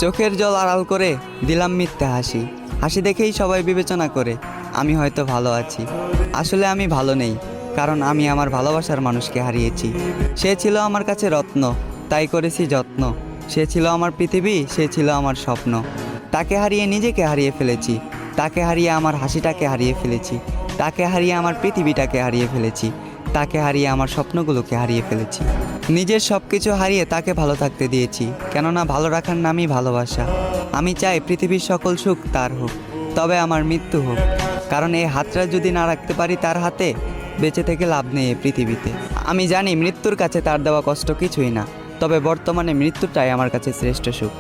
চোখের জল আড়াল করে দিলাম মিথ্যে হাসি। হাসি দেখেই সবাই বিবেচনা করে আমি হয়তো ভালো আছি। আসলে আমি ভালো নেই, কারণ আমি আমার ভালোবাসার মানুষকে হারিয়েছি। সে ছিল আমার কাছে রত্ন, তাই করেছি যত্ন। সে ছিল আমার পৃথিবী, সে ছিল আমার স্বপ্ন। তাকে হারিয়ে নিজেকে হারিয়ে ফেলেছি। তাকে হারিয়ে আমার হাসিটাকে হারিয়ে ফেলেছি। তাকে হারিয়ে আমার পৃথিবীটাকে হারিয়ে ফেলেছি। তাকে হারিয়ে আমার স্বপ্নগুলোকে হারিয়ে ফেলেছি। নিজের সব কিছু হারিয়ে তাকে ভালো থাকতে দিয়েছি, কেননা ভালো রাখার নামই ভালোবাসা। আমি চাই পৃথিবীর সকল সুখ তার হোক, তবে আমার মৃত্যু হোক। কারণ এই হাতটা যদি না রাখতে পারি তার হাতে, বেঁচে থেকে লাভ নেই এই পৃথিবীতে। আমি জানি মৃত্যুর কাছে তার দেওয়া কষ্ট কিছুই না, তবে বর্তমানে মৃত্যুটাই আমার কাছে শ্রেষ্ঠ সুখ।